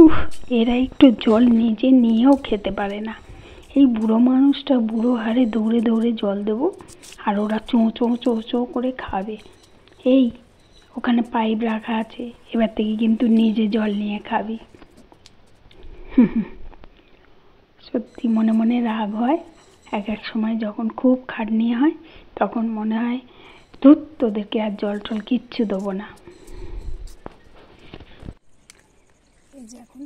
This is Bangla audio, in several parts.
উফ, এরা একটু জল নিজে নিয়েও খেতে পারে না। এই বুড়ো মানুষটা বুড়ো হাড়ে দৌড়ে দৌড়ে জল দেবো আর ওরা চোঁ চোঁ চোঁ চোঁ করে খাবে। এই, ওখানে পাইপ রাখা আছে, এবার থেকে কিন্তু নিজে জল নিয়ে খাবি। সত্যি মনে মনে রাগ হয়। এক এক সময় যখন খুব খাটনি হয় তখন মনে হয় ধুর, তোদেরকে আর জল টল কিচ্ছু দেবো না। এই যে এখন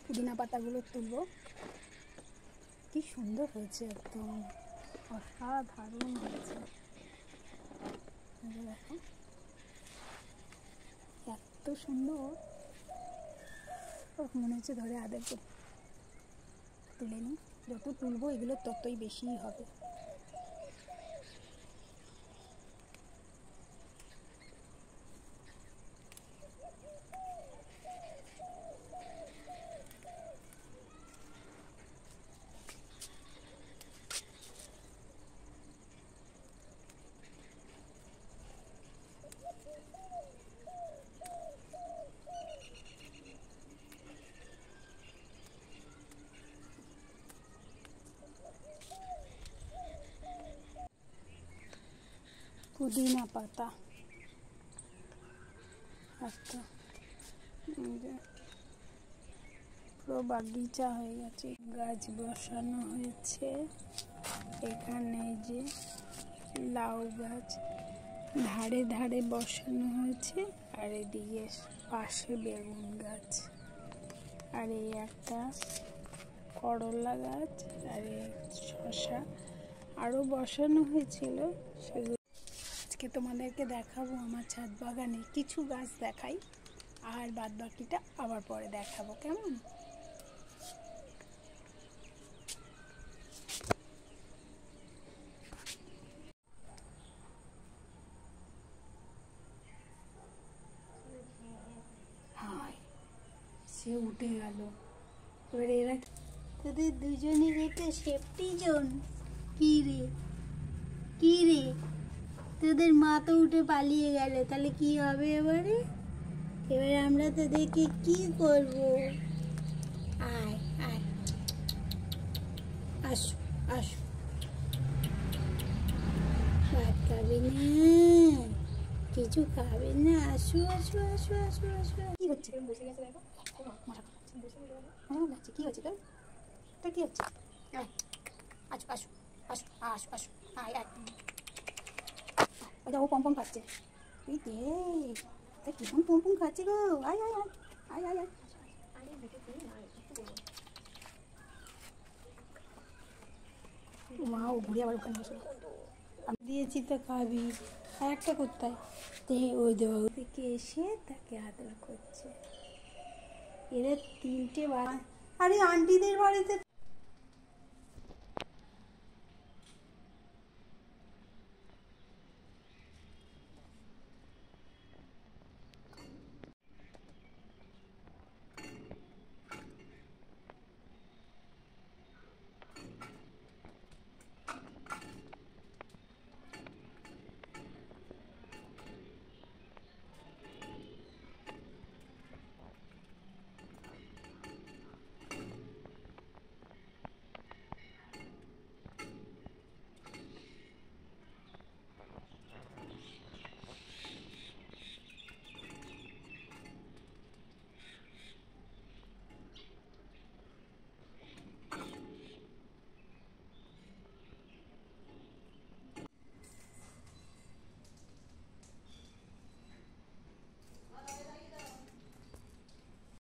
পুদিনা পাতাগুলো তুলবো। কি সুন্দর হয়েছে, একদম অসাধারণ হয়েছে। দেখো এত সুন্দর, মনে হচ্ছে ধরে আদর করে তুলে নিই। যত তুলবো এগুলো ততই বেশিই হবে। পুদিনা পাতা একটা পুরো বাগিচা হয়ে গেছে। গাছ বসানো হয়েছে এখানে, যে লাউ গাছ ধারে ধারে বসানো হয়েছে, আর এদিকে পাশে বেগুন গাছ, আর এই একটা করলা গাছ, আর এই শসা আরও বসানো হয়েছিল সেগুলো। আজকে তোমাদেরকে দেখাবো আমার ছাদ বাগানে কিছু গাছ দেখাই, আর বাদ বাকিটা আবার পরে দেখাবো, কেমন? সে উঠে গেল। এবার এরা তোদের দুজনের একটা সেফটি জোন। কি রে কি রে, তোদের মা তো উঠে পালিয়ে গেল, তাহলে কি হবে এবারে? এবারে আমরা তোদেরকে কি করব? আয় আয়, আসো আসো, ভাত খাবে না, কিছু খাবে না, আসো আসো আসো আসো আসো। কি হচ্ছে? বসে গেছে দেখো, কি হচ্ছে তোর? তোর কি হচ্ছে? আসো আসো আসো আসো আসো, আয় আয়। ও পম পম খাচ্ছে, তুই দেখ কিরকম পম পম খাচ্ছে গো। আয় আয় আয় আয় আয় আয়। মা ও ঘুরে আবার ওখানে বসে আমি দিয়েছি তো খাবি। আর একটা কোথায়? ওই দেওয়া থেকে এসে তাকে আদর করছে। এরা তিনটে, আরে আন্টিদের বাড়িতে